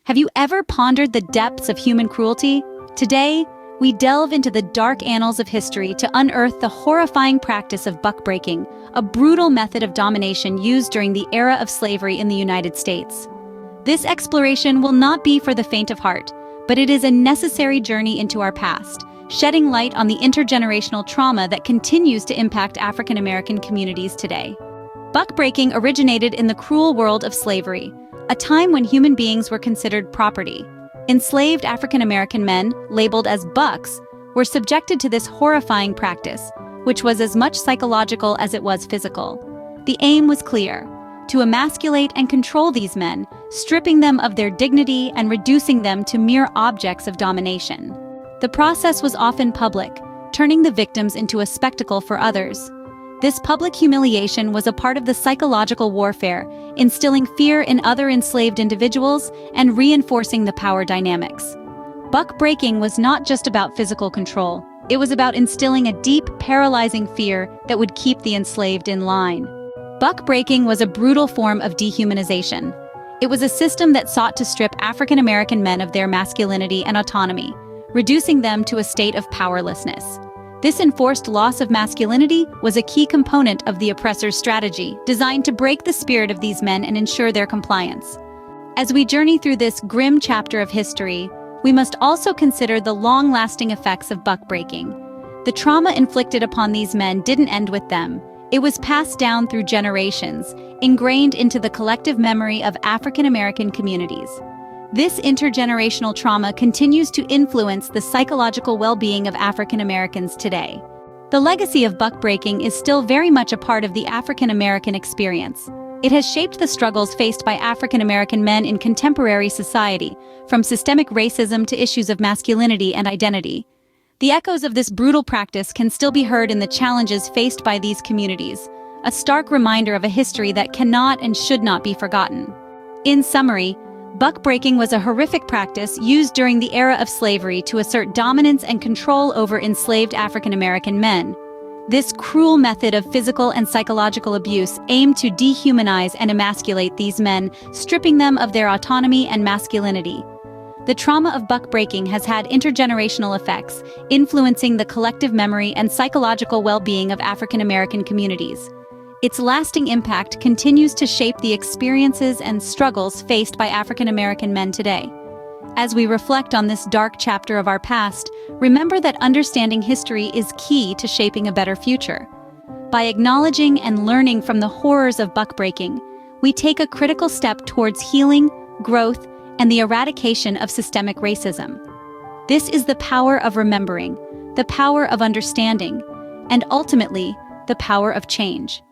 Have you ever pondered the depths of human cruelty? Today, we delve into the dark annals of history to unearth the horrifying practice of buckbreaking, a brutal method of domination used during the era of slavery in the United States. This exploration will not be for the faint of heart, but it is a necessary journey into our past, shedding light on the intergenerational trauma that continues to impact African American communities today. Buckbreaking originated in the cruel world of slavery, a time when human beings were considered property. Enslaved African American men, labeled as bucks, were subjected to this horrifying practice, which was as much psychological as it was physical. The aim was clear: to emasculate and control these men, stripping them of their dignity and reducing them to mere objects of domination. The process was often public, turning the victims into a spectacle for others. This public humiliation was a part of the psychological warfare, instilling fear in other enslaved individuals and reinforcing the power dynamics. Buckbreaking was not just about physical control. It was about instilling a deep, paralyzing fear that would keep the enslaved in line. Buckbreaking was a brutal form of dehumanization. It was a system that sought to strip African American men of their masculinity and autonomy, reducing them to a state of powerlessness. This enforced loss of masculinity was a key component of the oppressor's strategy, designed to break the spirit of these men and ensure their compliance. As we journey through this grim chapter of history, we must also consider the long-lasting effects of buckbreaking. The trauma inflicted upon these men didn't end with them. It was passed down through generations, ingrained into the collective memory of African American communities. This intergenerational trauma continues to influence the psychological well-being of African Americans today. The legacy of buckbreaking is still very much a part of the African American experience. It has shaped the struggles faced by African American men in contemporary society, from systemic racism to issues of masculinity and identity. The echoes of this brutal practice can still be heard in the challenges faced by these communities, a stark reminder of a history that cannot and should not be forgotten. In summary, buckbreaking was a horrific practice used during the era of slavery to assert dominance and control over enslaved African American men. This cruel method of physical and psychological abuse aimed to dehumanize and emasculate these men, stripping them of their autonomy and masculinity. The trauma of buckbreaking has had intergenerational effects, influencing the collective memory and psychological well-being of African American communities. Its lasting impact continues to shape the experiences and struggles faced by African American men today. As we reflect on this dark chapter of our past, remember that understanding history is key to shaping a better future. By acknowledging and learning from the horrors of buckbreaking, we take a critical step towards healing, growth, and the eradication of systemic racism. This is the power of remembering, the power of understanding, and ultimately, the power of change.